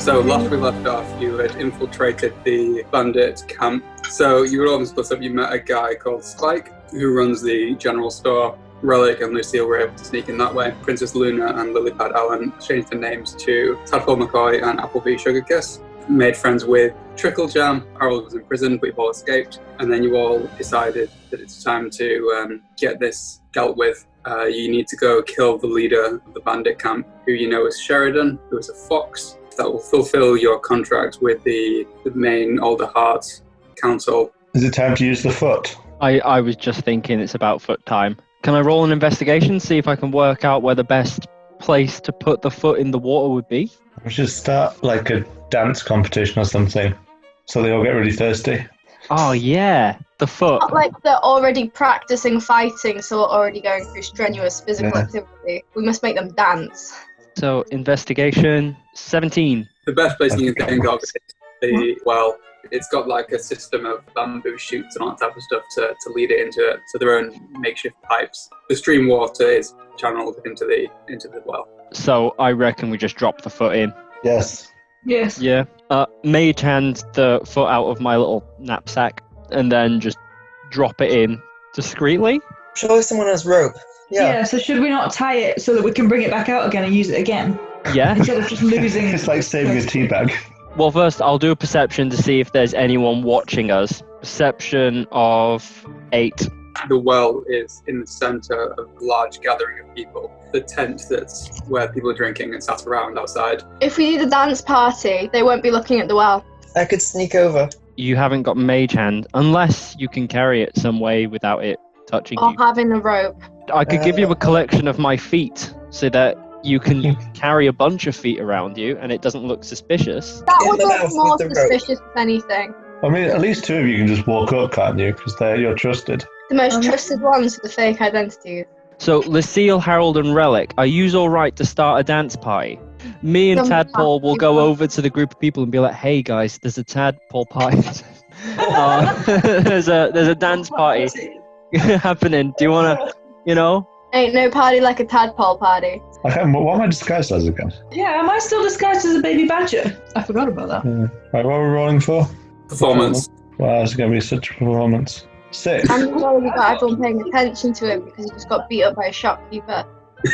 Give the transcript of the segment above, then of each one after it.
So last we left off, you had infiltrated the bandit camp. So you were all split up. You met a guy called Spike, who runs the general store. Relic and Lucille were able to sneak in that way. Princess Luna and Lilypad Allen changed their names to Tadpole McCoy and Applebee Sugarkiss. Made friends with Trickle Jam. Harold was in prison, but you've all escaped. And then you all decided that it's time to get this dealt with. You need to go kill the leader of the bandit camp, who you know is Sheridan, who is a fox. That will fulfill your contract with the main Alder Heart Council. Is it time to use the foot? I was just thinking it's about foot time. Can I roll an investigation, see if I can work out where the best place to put the foot in the water would be? We should start like a dance competition or something, so they all get really thirsty. Oh yeah, the foot. Not like they're already practicing fighting, so we're already going through strenuous physical activity. We must make them dance. So investigation 17. The best place you can think of is the well. It's got like a system of bamboo shoots and all that type of stuff to lead it into it. So their own makeshift pipes. The stream water is channeled into the well. So I reckon we just drop the foot in. Yes. Yes. Yeah. Mage hand the foot out of my little knapsack and then just drop it in discreetly. Surely someone has rope. Yeah, so should we not tie it so that we can bring it back out again and use it again? Yeah. Instead of just losing... It's like saving a tea bag. Well, first I'll do a perception to see if there's anyone watching us. Perception of 8. The well is in the centre of a large gathering of people. The tent that's where people are drinking and sat around outside. If we need a dance party, they won't be looking at the well. I could sneak over. You haven't got mage hand, unless you can carry it some way without it touching Or you. having a rope. I could give you a collection of my feet so that you can carry a bunch of feet around you and it doesn't look suspicious. That In would the look mouth more with the rope. suspicious if anything. I mean, at least 2 of you can just walk up, can't you? Because you're trusted. The most trusted ones are the fake identities. So, Lucille, Harold and Relic, are you all right to start a dance party? Me and Tadpole will go over to the group of people and be like, hey guys, there's a Tadpole party. There's a dance party happening. Do you want to, you know? Ain't no party like a tadpole party. What am I disguised as again? Yeah, am I still disguised as a baby badger? I forgot about that. Right, what are we rolling for? Performance. Wow, it's going to be such a performance. 6. And we've already got everyone paying attention to it because he just got beat up by a shopkeeper.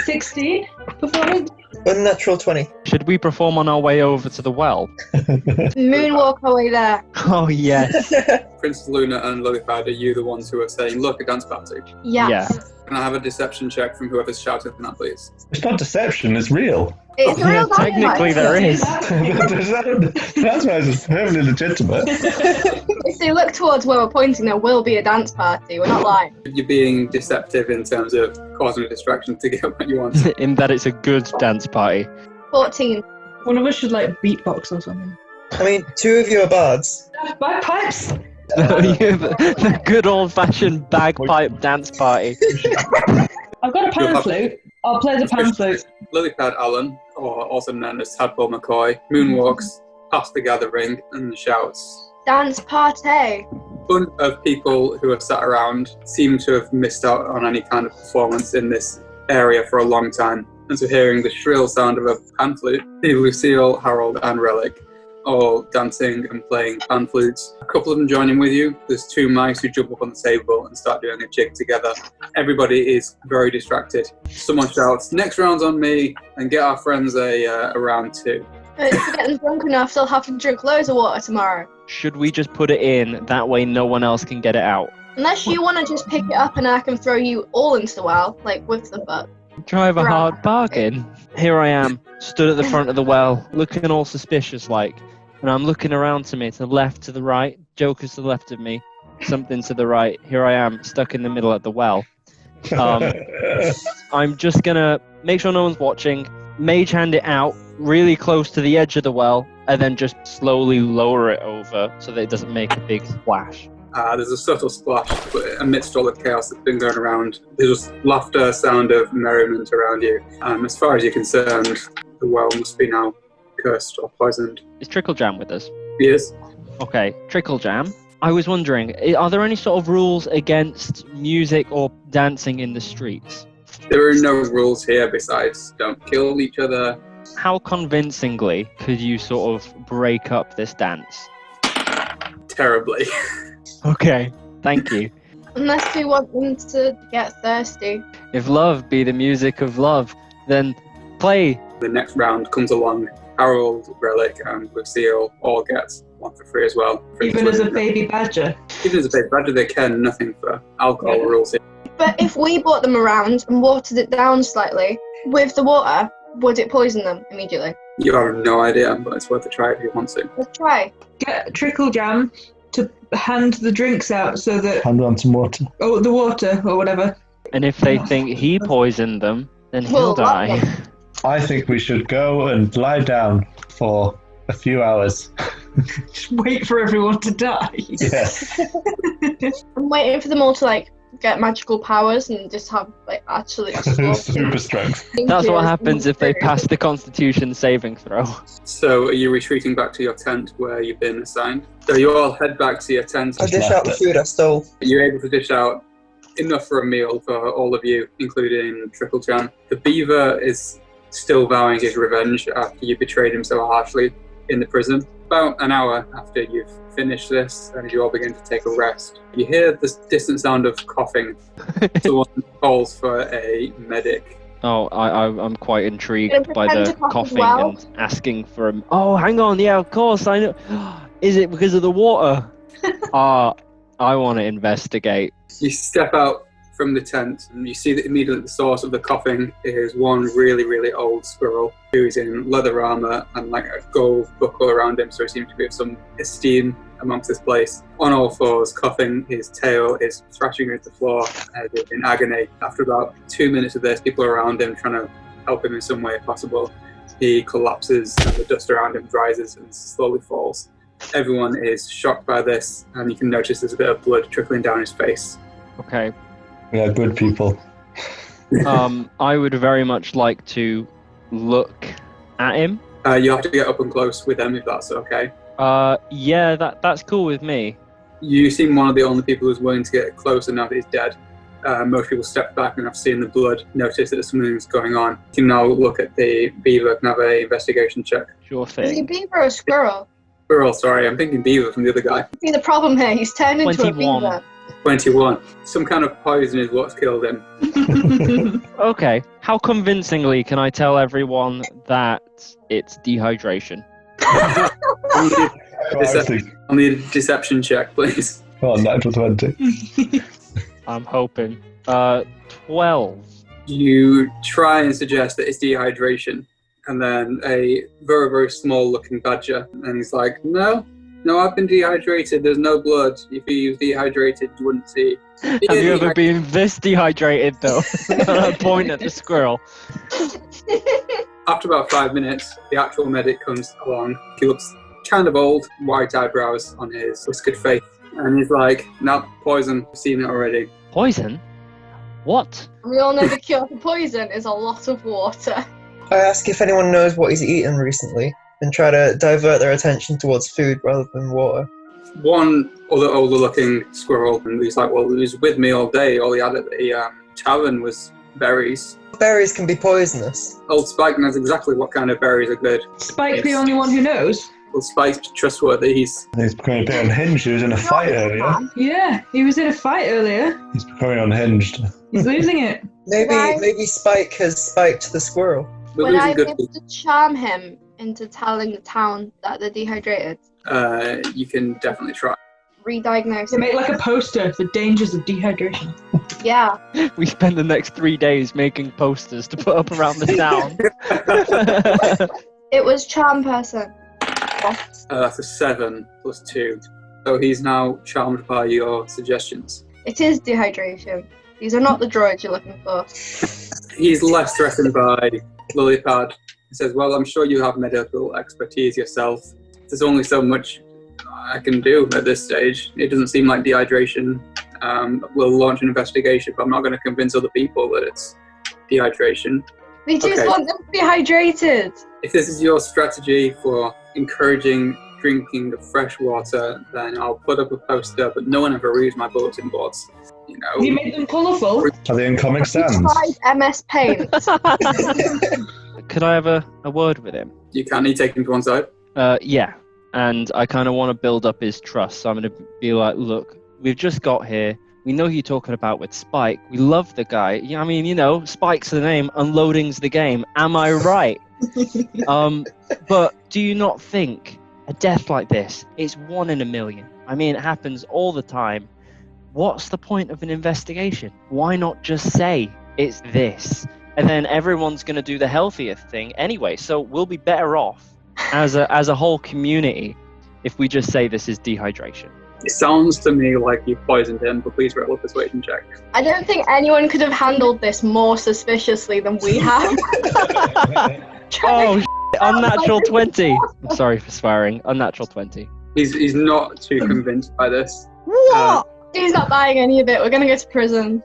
16 performance. Unnatural 20. Should we perform on our way over to the well? Moonwalk away there. Oh, yes. Princess Luna and Lilypad, are you the ones who are saying, look, a dance party? Yes. Yeah. Can I have a deception check from whoever's shouting that, please? It's not deception, it's real. It's a real dance Technically, party. there is. That's why it's perfectly legitimate. If they look towards where we're pointing, there will be a dance party. We're not lying. You're being deceptive in terms of causing a distraction to get what you want. In that it's a good dance party. 14. One of us should like beatbox or something. I mean, 2 of you are bards. Bagpipes! The good old-fashioned bagpipe dance party. I've got a pan flute. I'll play the pan flute. Lilypad Allen, or also known as Tadpole McCoy, moonwalks past the gathering and shouts. Dance party. A bunch of people who are sat around seem to have missed out on any kind of performance in this area for a long time. And so hearing the shrill sound of a pan flute, see Lucille, Harold and Relic all dancing and playing pan flutes. A couple of them joining with you. There's 2 mice who jump up on the table and start doing a jig together. Everybody is very distracted. Someone shouts, next round's on me, and get our friends a round 2. But if we get them drunk enough, they'll have to drink loads of water tomorrow. Should we just put it in? That way no one else can get it out. Unless you want to just pick it up and I can throw you all into the well, like with the foot. Drive a hard bargain. Here I am, stood at the front of the well, looking all suspicious like. And I'm looking around to me, to the left, to the right. Joker's to the left of me. Something to the right. Here I am, stuck in the middle at the well. I'm just going to make sure no one's watching. Mage hand it out really close to the edge of the well. And then just slowly lower it over so that it doesn't make a big splash. There's a subtle splash, but amidst all the chaos that's been going around, there's just laughter, sound of merriment around you. As far as you're concerned, the well must be now cursed or poisoned. Is Trickle Jam with us? Yes. Okay, Trickle Jam. I was wondering, are there any sort of rules against music or dancing in the streets? There are no rules here besides don't kill each other, How convincingly could you sort of break up this dance? Terribly. Okay, thank you. Unless we want them to get thirsty. If love be the music of love, then play. The next round comes along. Harold, Relic, and Lucille all get one for free as well. Even as a baby badger. Even as a baby badger, they care nothing for alcohol rules. But if we brought them around and watered it down slightly with the water, would it poison them immediately? You have no idea, but it's worth a try if you want to. Let's try. Get Trickle Jam to hand the drinks out so that... Hand on some water. Oh, the water or whatever. And if they think he poisoned them, then he'll Well, die. I think we should go and lie down for a few hours. Just wait for everyone to die. Yes. I'm waiting for them all to like get magical powers and just have like actually Super strength. That's what happens if they pass the Constitution saving throw. So are you retreating back to your tent where you've been assigned? So you all head back to your tent. I dish out the food I stole. You're able to dish out enough for a meal for all of you, including Trickle Jam. The beaver is still vowing his revenge after you betrayed him so harshly in the prison. About an hour after you've finished this and you all begin to take a rest, you hear this distant sound of coughing. Someone calls for a medic. Oh, I'm quite intrigued Gonna by pretend the to cough as coughing well? and asking for him. Oh, hang on, yeah, of course, I know. Is it because of the water? I want to investigate. You step out from the tent and you see that immediately the source of the coughing is one really, really old squirrel who's in leather armor and like a gold buckle around him, so he seems to be of some esteem amongst this place. On all fours, coughing, his tail is thrashing against the floor in agony. After about 2 minutes of this, people around him trying to help him in some way if possible. He collapses and the dust around him rises and slowly falls. Everyone is shocked by this, and you can notice there's a bit of blood trickling down his face. Okay. We are good people. I would very much like to look at him. You have to get up and close with them if that's okay. Yeah, that's cool with me. You seem one of the only people who's willing to get closer now that he's dead. Most people step back and have seen the blood, notice that something's going on. You can now look at the beaver and have an investigation check. Sure Is he a thing. beaver or a squirrel? Squirrel, sorry, I'm thinking beaver from the other guy. See the problem here, he's turned into 21. a beaver. 21. Some kind of poison is what's killed him. Okay. How convincingly can I tell everyone that it's dehydration? I'll need a deception check, please. Oh, natural 20. I'm hoping. 12. You try and suggest that it's dehydration, and then a very, very small looking badger, and he's like, no, I've been dehydrated, there's no blood. If you was dehydrated, you wouldn't see. Have you ever been this dehydrated, though? I point at the squirrel. After about 5 minutes, the actual medic comes along. He looks kind of old, white eyebrows on his whiskered face, and he's like, no, poison, I've seen it already. Poison? What? We all know the cure for poison is a lot of water. I ask if anyone knows what he's eaten recently and try to divert their attention towards food rather than water. One other older looking squirrel, and he's like, well, he was with me all day. All he had at the tavern was berries. Berries can be poisonous. Old Spike knows exactly what kind of berries are good. Spike the only one who knows? Well, Spike's trustworthy. He's becoming a bit unhinged. He was in a fight earlier. Yeah, he was in a fight earlier. He's becoming unhinged. He's losing it. Maybe Spike has spiked the squirrel. we're Would I losing be good able to charm him into telling the town that they're dehydrated? You can definitely try. Re-diagnose They it. make like a poster, the dangers of dehydration. Yeah. We spend the next 3 days making posters to put up around the town. It was charm person. That's a 7 plus 2. So he's now charmed by your suggestions. It is dehydration. These are not the droids you're looking for. He's less threatened by Lilypad. He says, well, I'm sure you have medical expertise yourself. There's only so much I can do at this stage. It doesn't seem like dehydration. We'll launch an investigation, but I'm not going to convince other people that it's dehydration. We just Okay. want them to be hydrated. If this is your strategy for encouraging drinking of fresh water, then I'll put up a poster, but no one ever reads my bulletin boards. You know, You made them colourful. Are they in Comic We Sans? tried MS Paint. could I have a word with him? You can. You take him to one side. Yeah. And I kind of want to build up his trust. So I'm going to be like, look, we've just got here. We know who you're talking about with Spike. We love the guy. Yeah, I mean, Spike's the name, unloading's the game. Am I right? But do you not think a death like this is 1 in a million? I mean, it happens all the time. What's the point of an investigation? Why not just say it's this? And then everyone's going to do the healthier thing anyway. So we'll be better off as a whole community if we just say this is dehydration. It sounds to me like you poisoned him, but please roll a persuasion check. I don't think anyone could have handled this more suspiciously than we have. Oh, unnatural 20. I'm sorry for swearing. Unnatural 20. He's not too convinced by this. What? He's not buying any of it. We're going to go to prison.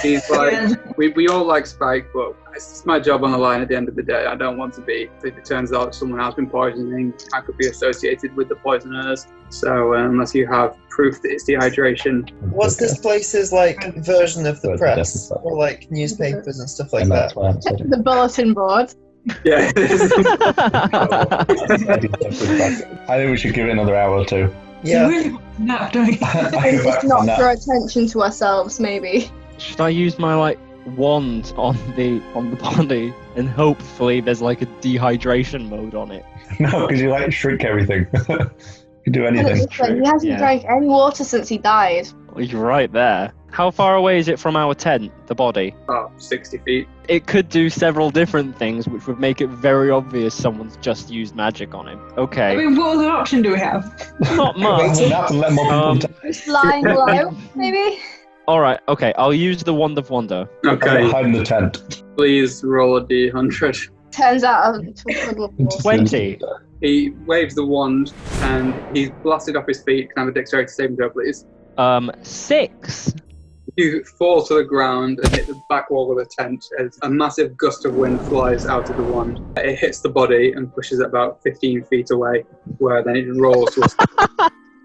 He's like, we all like Spike, but it's my job on the line at the end of the day. I don't want to be. If it turns out someone has been poisoning, I could be associated with the poisoners. So unless you have proof that it's dehydration. What's this place's version of the press, or newspapers and stuff like that? The bulletin board. Yeah. I think we should give it another hour or two. Yeah. You really want to nap, don't you? Just not draw attention to ourselves, maybe. Should I use my wand on the body and hopefully there's a dehydration mode on it? No, because you shrink everything. You can do anything. He hasn't drank any water since he died. Well, you're right there. How far away is it from our tent, the body? About 60 feet. It could do several different things, which would make it very obvious someone's just used magic on him. Okay. I mean, what other option do we have? Not much. We'll have to let more people die. Flying low, maybe? Alright, okay. I'll use the Wand of Wonder. Okay. Behind the tent. Please roll a d100. Turns out I'm too 20. He waves the wand and he's blasted off his feet. Can I have a dexterity saving throw, please? 6. You fall to the ground and hit the back wall of the tent as a massive gust of wind flies out of the wand. It hits the body and pushes it about 15 feet away, where then it rolls towards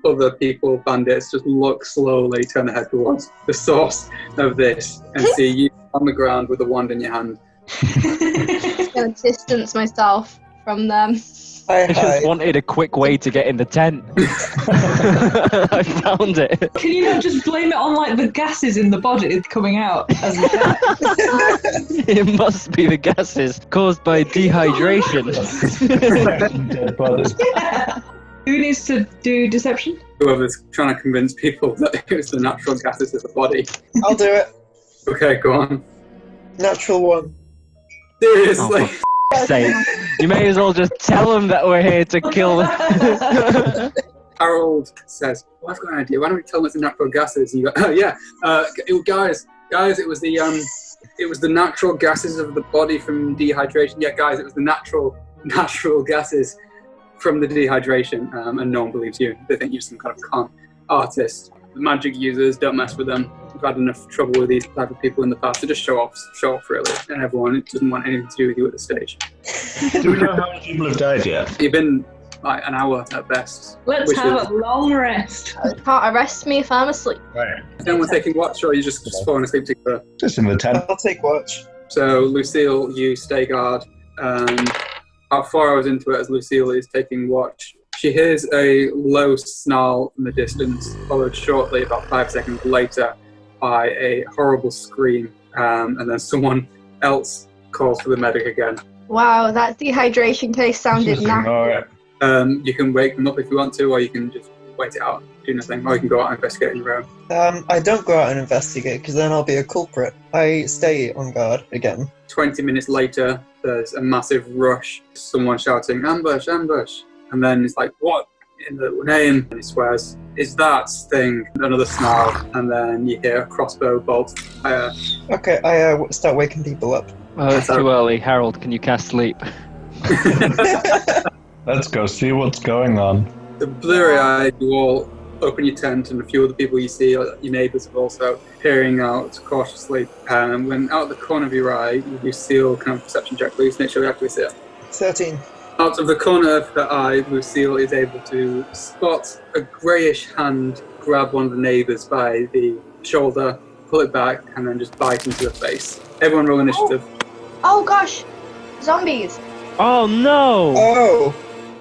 other people, bandits, just look slowly, turn their head towards the source of this and see you on the ground with the wand in your hand. I'm going to distance myself from them. I just wanted a quick way to get in the tent. I found it. Can you not just blame it on the gases in the body coming out as a death? It must be the gases caused by dehydration. Yeah. Who needs to do deception? Whoever's trying to convince people that it was the natural gases of the body. I'll do it. Okay, go on. Natural 1. Seriously. Sake. You may as well just tell them that we're here to kill them. Harold says, well, I've got an idea. Why don't we tell them it's the natural gases? And you go, oh yeah, guys, it was the natural gases of the body from dehydration. Yeah, guys, it was the natural gases from the dehydration. And no one believes you. They think you're some kind of con artist. The magic users, don't mess with them. We've had enough trouble with these type of people in the past. They just show off really. And everyone doesn't want anything to do with you at the stage. Do we know how many people have died yet? You've been an hour at best. Let's have a long rest. You can't arrest me if I'm asleep. Right. Is anyone taking watch, or are you just falling asleep together? Just in the tent. I'll take watch. So Lucille, you stay guard. About 4 hours into it, as Lucille is taking watch, she hears a low snarl from the distance, followed shortly, about 5 seconds later, by a horrible scream, and then someone else calls for the medic again. Wow, that dehydration case sounded nasty. Alright. You can wake them up if you want to, or you can just wait it out, do nothing, or you can go out and investigate on your own. I don't go out and investigate, because then I'll be a culprit. I stay on guard again. 20 minutes later, there's a massive rush, someone shouting, ambush, ambush. And then it's like, what in the name? And he swears, is that thing? Another snarl, and then you hear a crossbow bolt fire. Okay, I start waking people up. Oh, it's too early. Harold, can you cast sleep? Let's go see what's going on. The blurry-eyed, you all open your tent, and a few of the people you see, your neighbours, are also peering out cautiously. When out of the corner of your eye, you seal kind of perception check, please make sure you actually see it. 13. Out of the corner of her eye, Lucille is able to spot a greyish hand grab one of the neighbours by the shoulder, pull it back, and then just bite into the face. Everyone roll initiative. Oh gosh! Zombies. Oh no! Oh!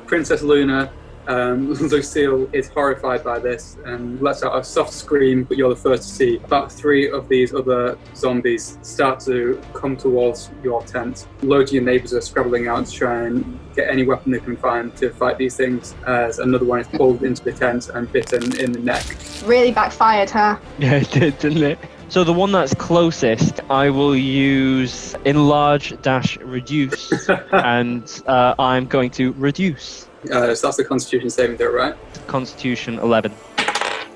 Princess Luna, Lucille is horrified by this and lets out a soft scream, but you're the first to see about 3 of these other zombies start to come towards your tent. Loads of your neighbours are scrabbling out to try and get any weapon they can find to fight these things, as another one is pulled into the tent and bitten in the neck. Really backfired, huh? Yeah, it did, didn't it? So the one that's closest, I will use enlarge-reduce, and I'm going to reduce. So that's the Constitution saving throw, right? Constitution 11.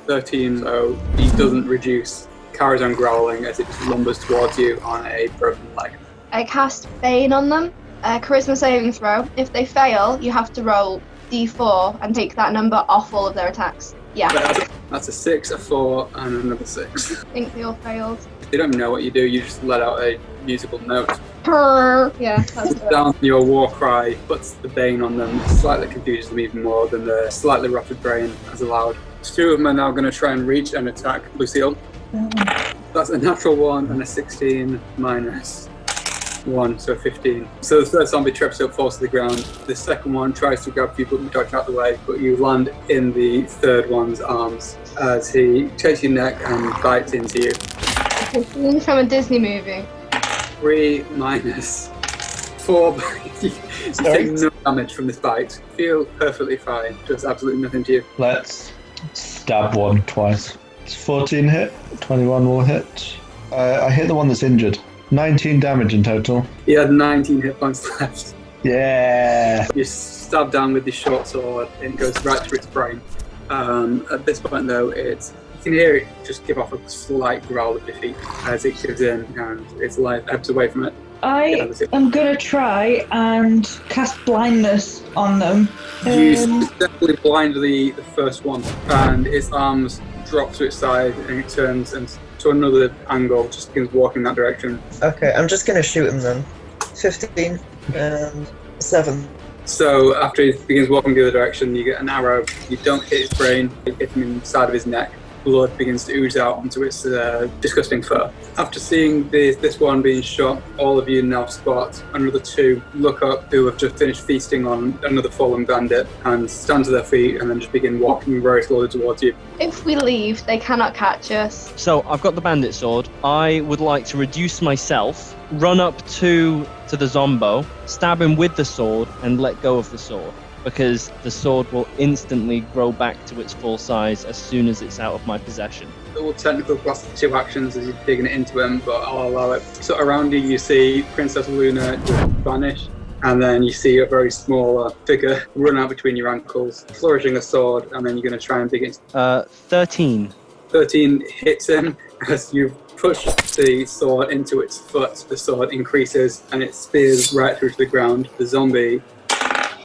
13, so he doesn't reduce, carries on growling as it just lumbers towards you on a broken leg. I cast Bane on them. Charisma saving throw. If they fail, you have to roll D4 and take that number off all of their attacks. Yeah. That's a 6, a 4, and another 6. I think they all failed. They don't know what you do, you just let out a musical note. Purr. Yeah, that's it. Down your war cry puts the Bane on them, slightly confuses them even more than the slightly rotted brain has allowed. 2 of them are now going to try and reach and attack Lucille. That's a natural 1 and a 16 minus 1, so 15. So the first zombie trips up, falls to the ground. The second one tries to grab you, but you dodge out the way, but you land in the third one's arms as he takes your neck and bites into you. Scene from a Disney movie. 3 minus 4. You take no damage from this bite. Feel perfectly fine. Does absolutely nothing to you. Let's stab one twice. It's 14 hit, 21 will hit. I hit the one that's injured. 19 damage in total. He had 19 hit points left. Yeah. You stab down with the short sword and it goes right through its brain. At this point though, you can hear it just give off a slight growl of defeat as it gives in and its life ebbs away from it. I am going to try and cast blindness on them. You definitely blind the first one and its arms drop to its side and it turns and to another angle, just begins walking that direction. Okay, I'm just gonna shoot him then. 15 and 7. So after he begins walking the other direction, you get an arrow. You don't hit his brain, you hit him in the side of his neck. Blood begins to ooze out onto its disgusting fur. After seeing this one being shot, all of you now spot another 2 look up who have just finished feasting on another fallen bandit and stand to their feet and then just begin walking very slowly towards you. If we leave, they cannot catch us. So I've got the bandit sword. I would like to reduce myself, run up to the zombo, stab him with the sword, and let go of the sword, because the sword will instantly grow back to its full size as soon as it's out of my possession. It will technically class 2 actions as you're digging it into him, but I'll allow it. So around you see Princess Luna just vanish, and then you see a very small figure run out between your ankles, flourishing a sword, and then you're going to try and dig it. 13. 13 hits him as you push the sword into its foot. The sword increases and it spears right through to the ground. The zombie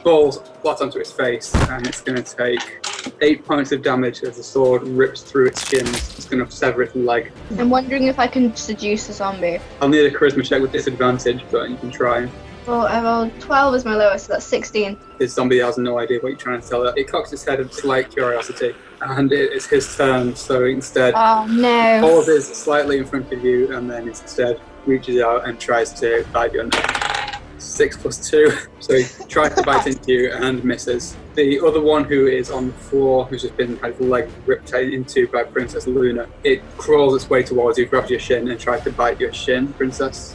falls flat onto its face and it's going to take 8 points of damage as the sword rips through its shins. It's going to sever its leg. I'm wondering if I can seduce a zombie. I'll need a charisma check with disadvantage, but you can try. Well, I rolled 12 as my lowest, so that's 16. This zombie has no idea what you're trying to tell it. It cocks its head with slight curiosity, and it's his turn, so instead, Oh no. Olive is slightly in front of you, and then instead reaches out and tries to bite your neck. 6 + 2, so he tries to bite into you and misses. The other one who is on the floor, who's just been had his leg ripped into by Princess Luna, it crawls its way towards you, grabs your shin, and tries to bite your shin, Princess.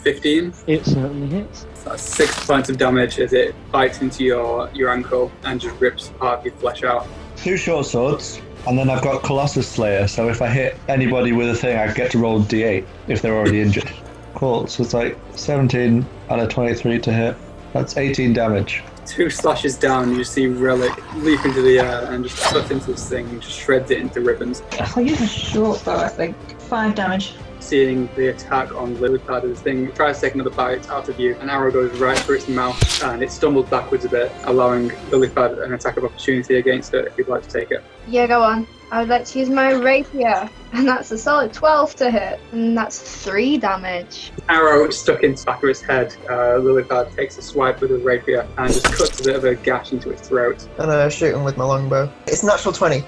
15. It certainly hits. That's 6 points of damage as it bites into your ankle and just rips part of your flesh out. 2 short swords, and then I've got Colossus Slayer, so if I hit anybody with a thing, I get to roll D8 if they're already injured. Cool, so it's like 17 and a 23 to hit. That's 18 damage. 2 slashes down, you just see Relic leap into the air and just cut into this thing and just shreds it into ribbons. I'll use a short bow, I think. 5 damage. Seeing the attack on Lillipad, this thing tries to take another bite out of you. An arrow goes right through its mouth and it stumbles backwards a bit, allowing Lillipad an attack of opportunity against it if you'd like to take it. Yeah, go on. I would like to use my rapier, and that's a solid 12 to hit, and that's 3 damage. Arrow stuck in the back of its head. Lillipad takes a swipe with a rapier and just cuts a bit of a gash into its throat. And I shoot him with my longbow. It's natural 20.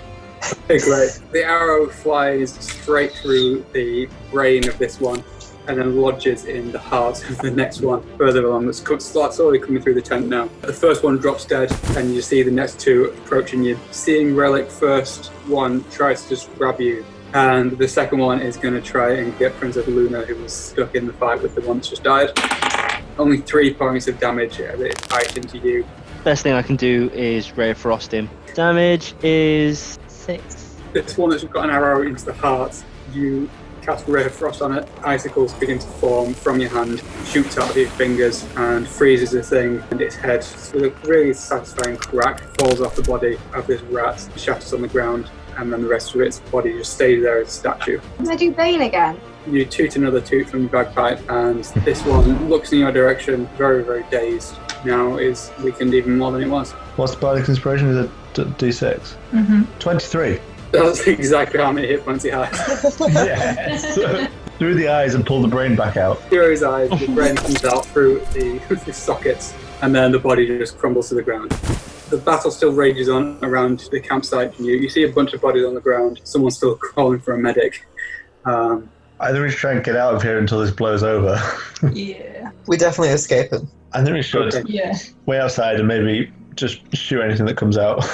Great. The arrow flies straight through the brain of this one and then lodges in the heart of the next one further along. That starts slowly coming through the tent now. The first one drops dead, and you see the next two approaching you. Seeing Relic first, one tries to just grab you, and the second one is going to try and get Princess Luna, who was stuck in the fight with the one that just died. Only 3 points of damage as it bites into you. Best thing I can do is Ray of Frost him. Damage is 6. This one that's got an arrow into the heart, you cast Ray of Frost on it. Icicles begin to form from your hand, shoots out of your fingers, and freezes the thing. And its head, with a really satisfying crack, falls off the body of this rat, shatters on the ground, and then the rest of its body just stays there as a statue. Can I do Bane again? You toot another toot from your bagpipe, and this one looks in your direction, very, very dazed. Now is weakened even more than it was. What's the Bardic Inspiration? Is it D6? Mm-hmm. 23. That's exactly how many hit points he has. Yes. Through the eyes and pull the brain back out. Through his eyes, the brain comes out through the sockets, and then the body just crumbles to the ground. The battle still rages on around the campsite. You see a bunch of bodies on the ground. Someone's still calling for a medic. I think we should try and get out of here until this blows over. Yeah. We definitely escape it. I think we should Okay. Yeah. way outside and maybe just shoot anything that comes out.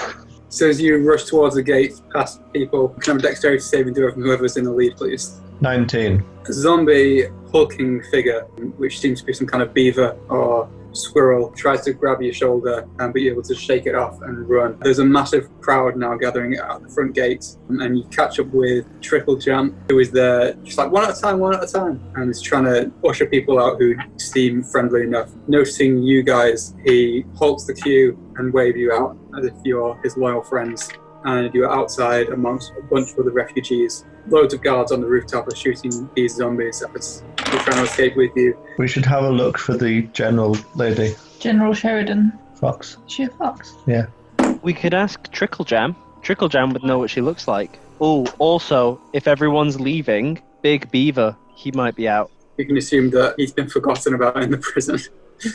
So as you rush towards the gate, past people, can I have a dexterity saving throw from whoever's in the lead, please? 19. A zombie hulking figure, which seems to be some kind of beaver or squirrel, tries to grab your shoulder and be able to shake it off and run. There's a massive crowd now gathering at the front gate, and you catch up with Trickle Jam, who is there just like one at a time, and is trying to usher people out who seem friendly enough. Noticing you guys, he halts the queue and waves you out as if you're his loyal friends, and you're outside amongst a bunch of other refugees. Loads of guards on the rooftop are shooting these zombies as they're trying to escape with you. We should have a look for the general lady. General Sheridan. Fox. Is she a fox? Yeah. We could ask Trickle Jam. Trickle Jam would know what she looks like. Oh, also, if everyone's leaving, Big Beaver, he might be out. You can assume that he's been forgotten about in the prison.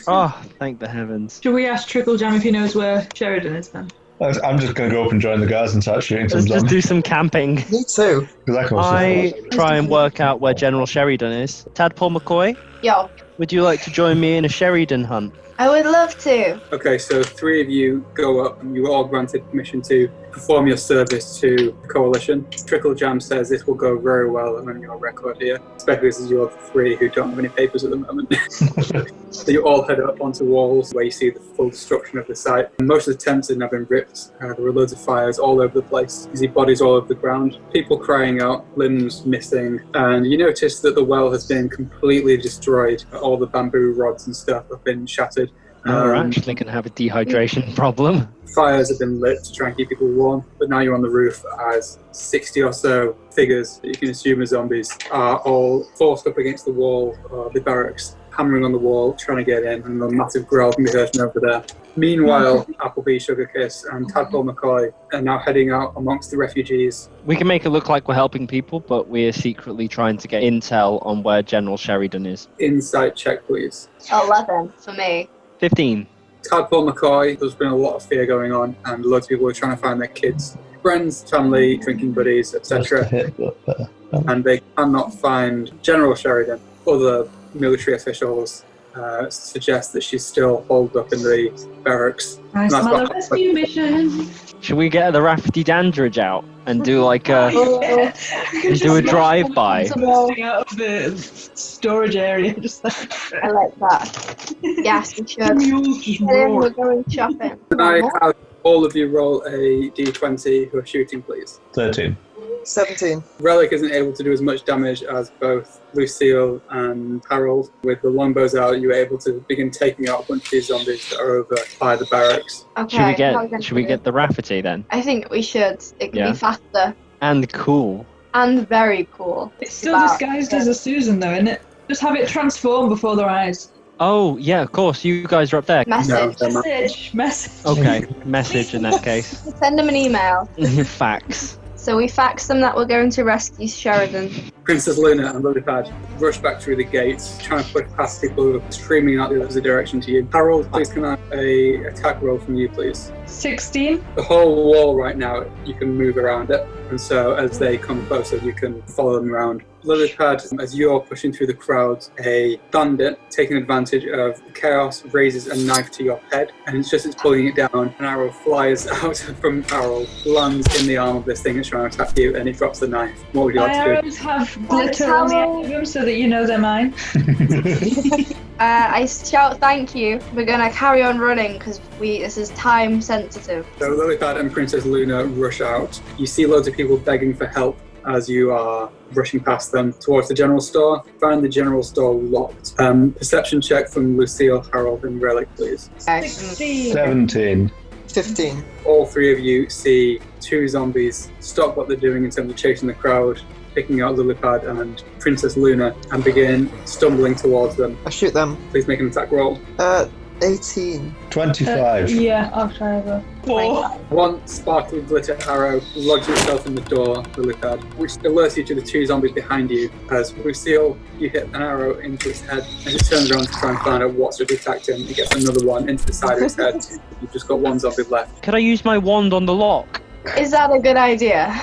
Oh, thank the heavens. Should we ask Trickle Jam if he knows where Sheridan is then? I'm just going to go up and join the guards and start shooting some Let's just zombies. do some camping. Me too. 'Cause I can I try and work out where General Sheridan is. Tadpole McCoy, Yo, would you like to join me in a Sheridan hunt? I would love to. Okay, so 3 of you go up and you are all granted permission to perform your service to the Coalition. Trickle Jam says this will go very well on your record here, especially as you're the 3 who don't have any papers at the moment. So you all head up onto walls where you see the full destruction of the site. Most of the tents have now been ripped. There were loads of fires all over the place. You see bodies all over the ground, people crying out, limbs missing, and you notice that the well has been completely destroyed. All the bamboo rods and stuff have been shattered. We're actually going to have a dehydration problem. Fires have been lit to try and keep people warm, but now you're on the roof as 60 or so figures that you can assume are zombies are all forced up against the wall of the barracks, hammering on the wall, trying to get in, and a massive growl can be heard from over there. Meanwhile, Applebee, Sugarkiss, and Tadpole McCoy are now heading out amongst the refugees. We can make it look like we're helping people, but we're secretly trying to get intel on where General Sheridan is. Insight check, please. 11 for me. 15. Tadpole McCoy, there's been a lot of fear going on, and loads of people are trying to find their kids, friends, family, drinking buddies, etc. And they cannot find General Sheridan. Other military officials suggest that she's still holed up in the barracks. I That's smell a what- rescue mission. Should we get the Rafty Dandridge out and do like a do a drive-by? Coming out of the storage area, just like I like that. Yes, we should. mules just Then we're roar. going shopping. Can I have all of you roll a d20 who are shooting, please? 13. 17. Relic isn't able to do as much damage as both Lucille and Harold. With the longbows out, you were able to begin taking out a bunch of these zombies that are over by the barracks. Okay. Should we get the Rafferty then? I think we should. It can Yeah. be faster And cool. and very cool. It's still disguised as a Susan though, isn't it? Just have it transform before their eyes. Oh yeah, of course. You guys are up there. Message. No. Message. Okay, message in that case. Send them an email. Fax. So we fax them that we're going to rescue Sheridan. Princess Luna and Lilypad rush back through the gates, trying to push past people who are screaming out the opposite direction to you. Harold, please can I have a attack roll from you, please? 16. The whole wall right now, you can move around it. and so as they come closer, you can follow them around. Lilypad, as you're pushing through the crowd, a bandit, taking advantage of chaos, raises a knife to your head, and it's just as pulling it down, an arrow flies out from the barrel, lands in the arm of this thing that's trying to attack you, and it drops the knife. What would you My like to do? arrows have glitter on the end of them so that you know they're mine. I shout thank you. We're gonna carry on running because this is time sensitive. So Lilypad and Princess Luna rush out. You see loads of people begging for help as you are rushing past them towards the general store. Find the general store locked. Perception check from Lucille, Harold, and Relic, please. 17. 15. All three of you see two zombies stop what they're doing in terms of chasing the crowd, picking out Lilypad and Princess Luna, and begin stumbling towards them. I shoot them. Please make an attack roll. 18. 25. Yeah, I'll try over. 4. One sparkly glitter arrow lodges itself in the door, Lilypad, which alerts you to the two zombies behind you. As Lucille, you hit an arrow into its head, and it turns around to try and find out what's attacked him. It gets another one into the side of its head. You've just got one zombie left. Could I use my wand on the lock? Is that a good idea?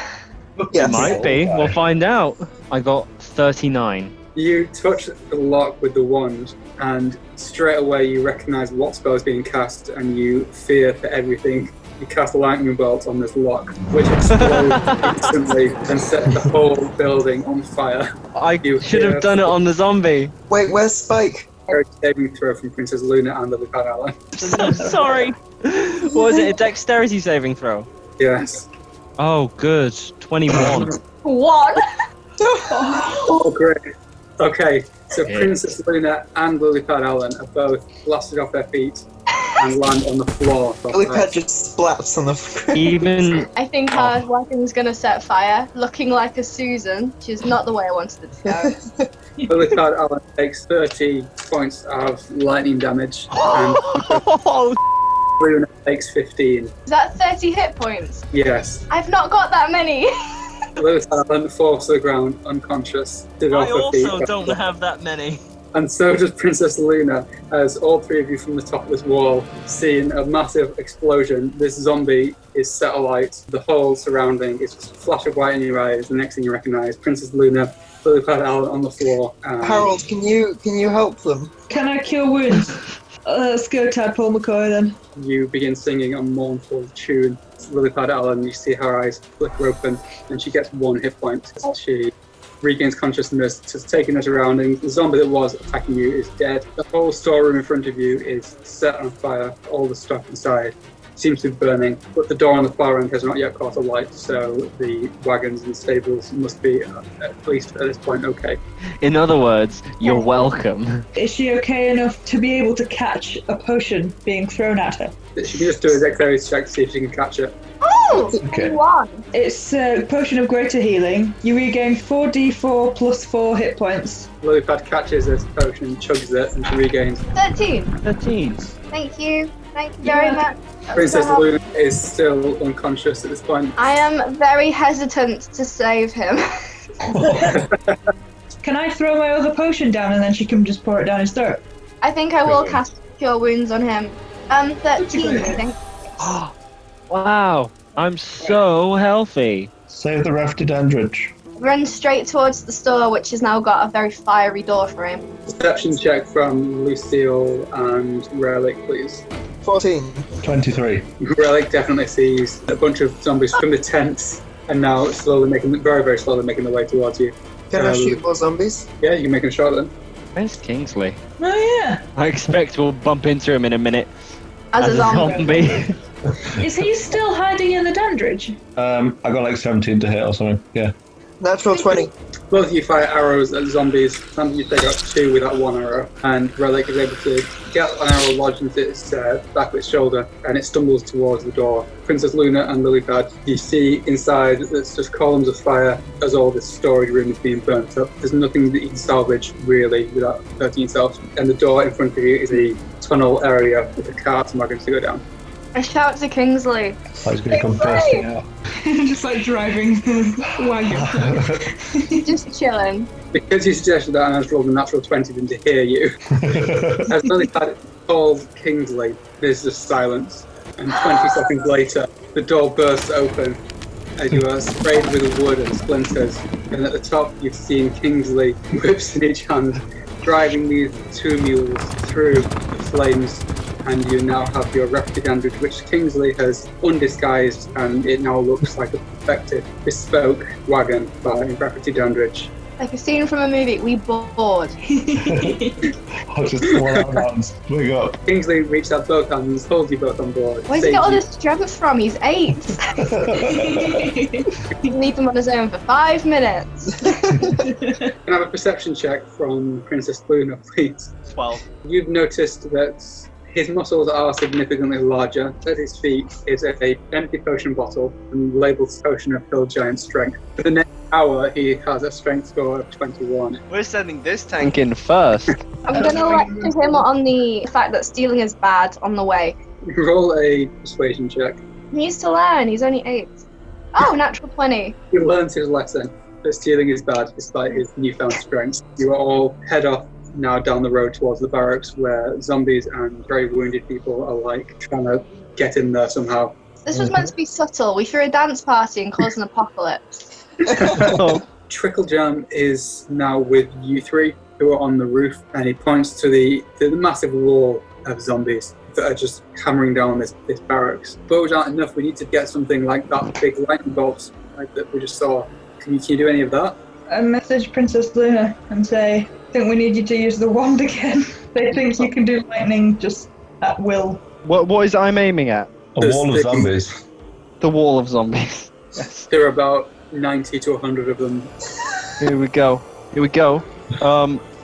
Yes. Might be. We'll find out. I got 39. You touch the lock with the wand, and straight away you recognise what spell is being cast, and you fear for everything. You cast a lightning bolt on this lock, which explodes instantly and sets the whole building on fire. I You should hear have done it on the zombie. Wait, where's Spike? a saving throw from Princess Luna and Lilypad Alan. So sorry. What was it? A dexterity saving throw? Yes. Oh, good. 21. What? Oh, great. Okay, so Yeah. Princess Luna and Lilypad Alan are both blasted off their feet and land on the floor. Lilypad just splats on the floor. Even I think our weapon's gonna set fire, looking like a Susan, which is not the way I wanted it to go. Lilypad Alan takes 30 points of lightning damage, and oh, Luna takes 15. Is that 30 hit points? Yes. I've not got that many. Lilypad Alan falls to the ground unconscious. Stood off I her feet. also don't have that many. And so does Princess Luna, as all three of you from the top of this wall seeing a massive explosion. This zombie is set alight. The whole surrounding is just a flash of white in your eyes. The next thing you recognise, Princess Luna, Lilypad Alan on the floor. Harold, can you help them? Can I cure wounds? Let's go, Tadpole McCoy, then. You begin singing a mournful tune. Lilypad Alan, you see her eyes flicker open, and she gets 1 hit point. She regains consciousness, just taking her surroundings. The zombie that was attacking you is dead. The whole storeroom in front of you is set on fire. All the stuff inside seems to be burning, but the door on the far end has not yet caught alight, so the wagons and stables must be, at least at this point, okay. In other words, you're welcome. Is she okay enough to be able to catch a potion being thrown at her? She can just do a dexterity check to see if she can catch it. Oh, Okay. 1. It's a potion of greater healing. You regain 4d4 plus 4 hit points. Lilypad catches this potion, chugs it, and she regains. 13. 13. Thank you. Thank you very much. Princess Luna is still unconscious at this point. I am very hesitant to save him. Can I throw my other potion down and then she can just pour it down his throat? I think I will cast Cure Wounds on him. 13, I think. Wow, I'm so healthy. Save the rhododendron. Run straight towards the store, which has now got a very fiery door for him. Perception check from Lucille and Relic, please. 14. 23. Relic definitely sees a bunch of zombies from the tents and now very, very slowly making their way towards you. Can I shoot more zombies? Yeah, you can make a shot at them. Where's Kingsley? Oh yeah. I expect we'll bump into him in a minute. As a zombie. Is he still hiding in the dandridge? I got like 17 to hit or something. Yeah. Natural 20. Both of you fire arrows at zombies. Some of you take out 2 with that 1 arrow, and Relic is able to get an arrow lodged into its back of its shoulder, and it stumbles towards the door. Princess Luna and Lilypad, you see inside there's just columns of fire as all this storage room is being burnt up. There's nothing that you can salvage really without hurting yourself, and the door in front of you is a tunnel area with the carts and wagons to go down. I shout to Kingsley. I was going to come bursting out. Just like driving the wagon. Just chilling. Because you suggested that, and I just rolled a natural 20 than to hear you. As Lilypad calls Kingsley, there's just silence. And 20 seconds later, the door bursts open, as you are sprayed with wood and splinters. And at the top, you've seen Kingsley, whips in each hand, driving these 2 mules through the flames. And you now have your Rafty Dandridge, which Kingsley has undisguised, and it now looks like a perfected, bespoke wagon by Rafty Dandridge. Like a scene from a movie, we bored. I'll just pull out hands. Wake up. Kingsley reaches out both hands, holds you both on board. Where's he got all this strength from? He's 8. He can leave him on his own for 5 minutes. Can I have a perception check from Princess Luna, please? 12. You've noticed that his muscles are significantly larger. At his feet is a empty potion bottle and labelled Potion of Hill Giant Strength. For the next hour, he has a strength score of 21. We're sending this tank. Tank in first. I'm gonna lecture him on the fact that stealing is bad on the way. Roll a persuasion check. He needs to learn, he's only 8. Oh, natural 20. He learns his lesson that stealing is bad despite his newfound strength. You all head off now down the road towards the barracks where zombies and very wounded people are like trying to get in there somehow. This was meant to be subtle. We threw a dance party and caused an apocalypse. Trickle-Jam is now with you 3 who are on the roof, and he points to the massive wall of zombies that are just hammering down this barracks. Bows aren't enough. We need to get something like that big lightning bolt like that we just saw. Can you do any of that? I message Princess Luna and say, I think we need you to use the wand again. They think you can do lightning just at will. What is it I'm aiming at? A wall of zombies. The wall of zombies. Yes. There are about 90 to 100 of them. Here we go.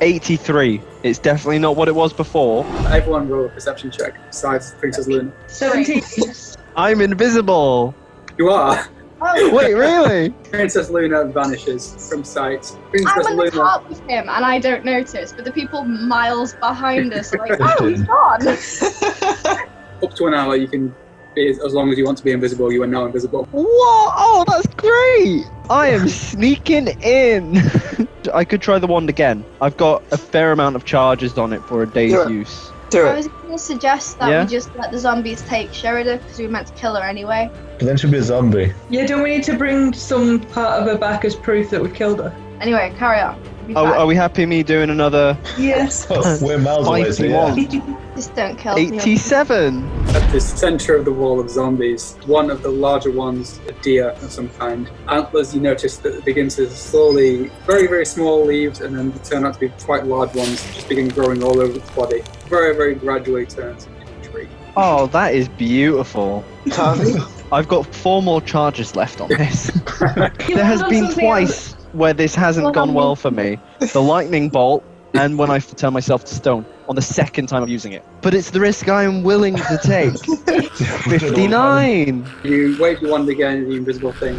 83. It's definitely not what it was before. Everyone roll a perception check besides Princess Luna. 17. I'm invisible. You are. Oh, Wait, really? Princess Luna vanishes from sight. I'm Princess on the Luna. top with him and I don't notice, but the people miles behind us are like, oh, he's gone. Up to an hour, you can be as long as you want to be invisible. You are now invisible. What? Oh, that's great. I am sneaking in. I could try the wand again. I've got a fair amount of charges on it for a day's Do it. use. Do I it. was going to suggest that Yeah? we just let the zombies take Sheridan because we were meant to kill her anyway. But then she'll be a zombie. Yeah, don't we need to bring some part of her back as proof that we killed her? Anyway, carry on. Be Oh, fine. are we happy me doing another Yes. We're miles away, so 91? yeah. Just don't kill me. 87. At the center of the wall of zombies, one of the larger ones, a deer of some kind, antlers, you notice that it begins to slowly, very, very small leaves, and then turn out to be quite large ones, just begin growing all over its body. Very, very gradually turns into a tree. Oh, that is beautiful. Harvey? I've got 4 more charges left on this. There has done been something twice where this hasn't gone well for me. The lightning bolt and when I turn myself to stone on the second time of using it. But it's the risk I am willing to take. 59. You wave your wand again, and the invisible thing.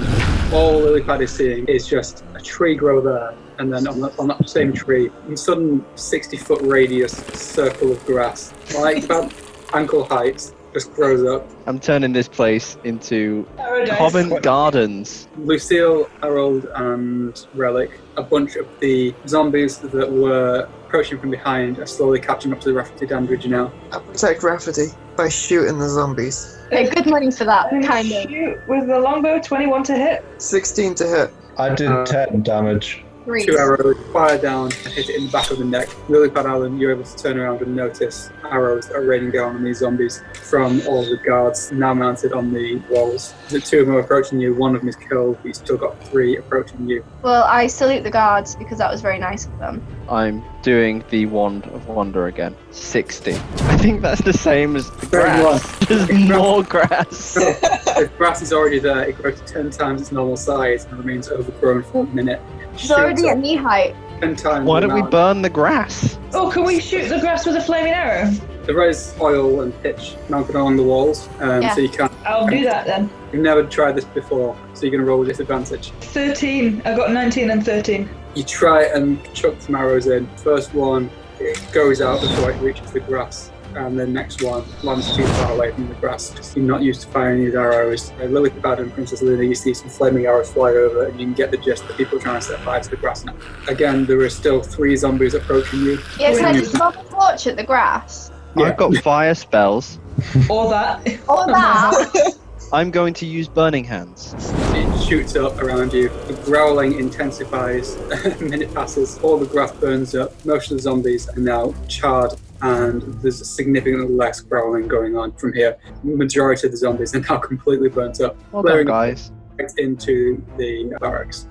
All Lilypad is seeing is just a tree grow there, and then on that same tree, in a sudden 60-foot radius circle of grass, like about ankle height, just grows up. I'm turning this place into Paradise. Covent Gardens. Lucille, Harold, and Relic, a bunch of the zombies that were approaching from behind, are slowly catching up to the Rafferty Dandridge now. I protect Rafferty by shooting the zombies. Hey, good money for that, kind of. Shoot with the longbow, 21 to hit. 16 to hit. I did 10 damage. 3. 2 arrows fire down and hit it in the back of the neck. Lilypad Alan, you're able to turn around and notice arrows that are raining down on these zombies from all the guards now mounted on the walls. The 2 of them are approaching you, 1 of them is killed, but you've still got 3 approaching you. Well, I salute the guards because that was very nice of them. I'm doing the Wand of Wonder again. 60. I think that's the same as the Same grass. There's more grass. The grass is already there, it grows to 10 times its normal size and remains overgrown for a minute. It's already at knee height. 10 times Why the don't we amount. burn the grass? Oh, can we shoot the grass with a flaming arrow? There is oil and pitch mounted along the walls, Yeah. so you can't. I'll do that then. You've never tried this before, so you're going to roll with disadvantage. 13. I got 19 and 13. You try and chuck some arrows in. First one, it goes out before it reaches the grass, and the next one lands too far away from the grass. You're not used to firing these arrows. Lilypad and Princess Luna, you see some flaming arrows fly over, and you can get the gist that people are trying to set fire to the grass now. Again, there are still 3 zombies approaching you. Yeah, can I just lob a torch at the grass? Yeah. I've got fire spells. Or that. All that. I'm going to use Burning Hands. It shoots up around you. The growling intensifies. A minute passes. All the grass burns up. Most of the zombies are now charred, and there's significantly less growling going on from here. The majority of the zombies are now completely burnt up. Well done, guys. Right into the barracks.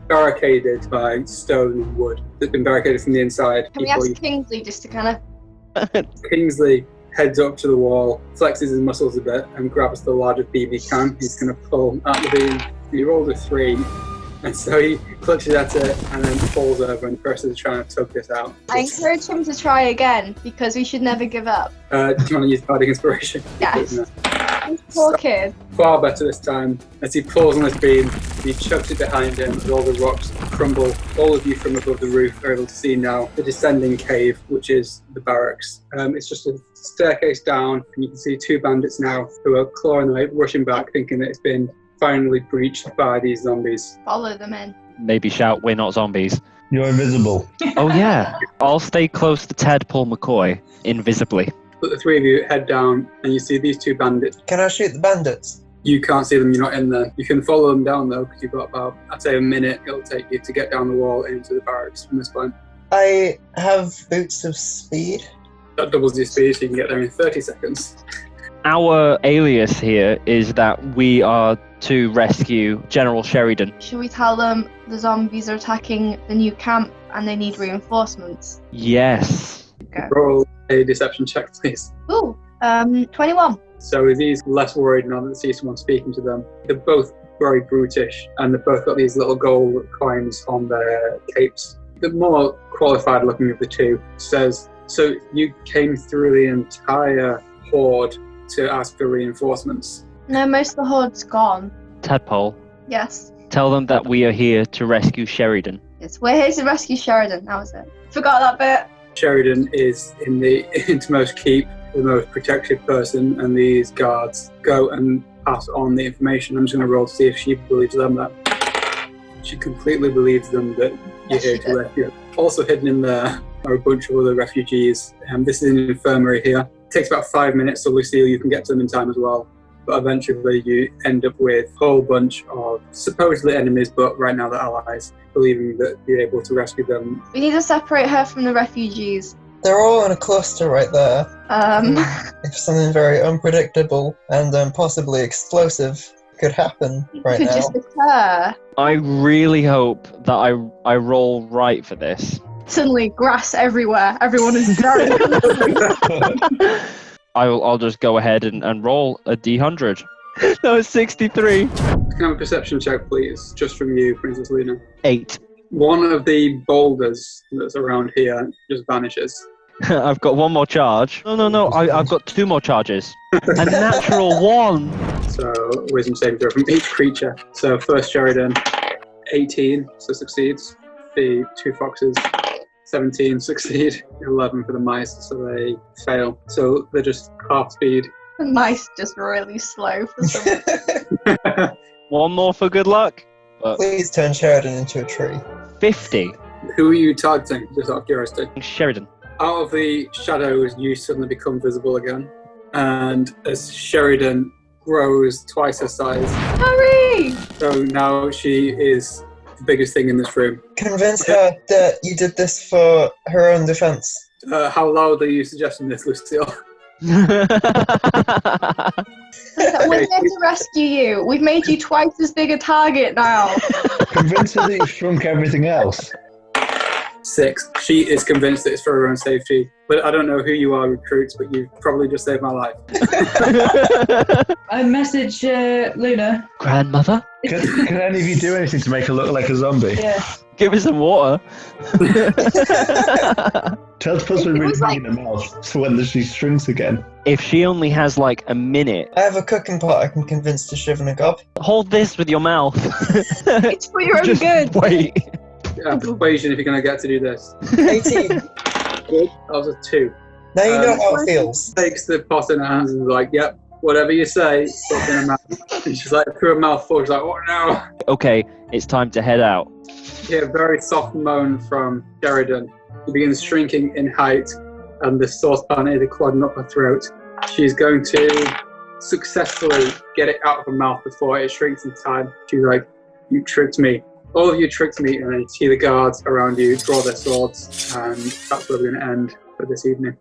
Barricaded by stone and wood. It's been barricaded from the inside. Can we ask Kingsley just to kind of... Kingsley heads up to the wall, flexes his muscles a bit, and grabs the largest beam he can. He's going to pull out the beam. He rolled a 3, and so he clutches at it and then falls over and presses trying to tug this out. I encourage him to try again, because we should never give up. Do you want to use Bardic Inspiration? Yes. Poor kid. Far better this time. As he pulls on his beam, he chucks it behind him as all the rocks crumble. All of you from above the roof are able to see now the descending cave, which is the barracks. It's just a staircase down, and you can see 2 bandits now who are clawing their way, rushing back, thinking that it's been finally breached by these zombies. Follow them in. Maybe shout, "We're not zombies." You're invisible. Oh yeah. I'll stay close to Tadpole McCoy, invisibly. But the 3 of you head down, and you see these 2 bandits. Can I shoot the bandits? You can't see them, you're not in there. You can follow them down though, because you've got about, I'd say, a minute it'll take you to get down the wall into the barracks from this point. I have boots of speed. That doubles your speed, so you can get there in 30 seconds. Our alias here is that we are to rescue General Sheridan. Should we tell them the zombies are attacking the new camp and they need reinforcements? Yes. Okay. Roll a deception check, please. Ooh, 21. So he's less worried now that they see someone speaking to them. They're both very brutish, and they've both got these little gold coins on their capes. The more qualified looking of the 2 says, "So you came through the entire horde to ask for reinforcements?" No, most of the horde's gone. Tadpole, Yes. tell them that we are here to rescue Sheridan. Yes, we're here to rescue Sheridan. That was it. Forgot that bit. Sheridan is in the innermost keep, the most protected person, and these guards go and pass on the information. I'm just going to roll to see if she believes them that. She completely believes them that you're Yes, here she to did. rescue. Also hidden in there are a bunch of other refugees. This is an infirmary here. It takes about 5 minutes, so Lucille, you can get to them in time as well. But eventually you end up with a whole bunch of supposedly enemies, but right now they're allies, believing that you're able to rescue them. We need to separate her from the refugees. They're all in a cluster right there. If something very unpredictable and possibly explosive could happen right could now. just occur. I really hope that I roll right for this. Suddenly, grass everywhere. Everyone is very I'll just go ahead and roll a D100. That was 63. Can I have a perception check, please, just from you, Princess Luna? 8. One of the boulders that's around here just vanishes. I've got 1 more charge. No. I've got 2 more charges. A natural 1. So, wisdom saving throw from each creature. So, first Sheridan, 18, so succeeds. The 2 foxes, 17, succeed. 11 for the mice, so they fail. So, they're just half speed. The mice just really slow for some reason. 1 more for good luck. Please turn Sheridan into a tree. 50. Who are you targeting, just out of curiosity? Sheridan. Out of the shadows, you suddenly become visible again. And as Sheridan grows twice her size, Hurry! so now she is the biggest thing in this room. Convince her that you did this for her own defense. How loud are you suggesting this, Lucille? We're here to rescue you. We've made you twice as big a target now. Convince her that you've shrunk everything else. 6. She is convinced that it's for her own safety. But I don't know who you are, recruits, but you've probably just saved my life. I message Luna. Grandmother? Can any of you do anything to make her look like a zombie? Yeah. Give me some water. Tell her to put some It was in her mouth so when she shrinks again. If she only has like a minute, I have a cooking pot I can convince to shove in a gob. hold this with your mouth. It's for your own Just good. wait. Persuasion if you're going to get to do this. 18. Good. That was a 2. Now you know how it feels. Takes the pot in her hands and is like, yep, whatever you say, put it in her mouth. And she's like, through her mouth full, she's like, what now? Okay, it's time to head out. You hear a very soft moan from Sheridan. She begins shrinking in height, and the saucepan is clogging up her throat. She's going to successfully get it out of her mouth before it shrinks in time. She's like, "You tricked me. All of you tricked me." And then you see the guards around you draw their swords, and that's where we're going to end for this evening.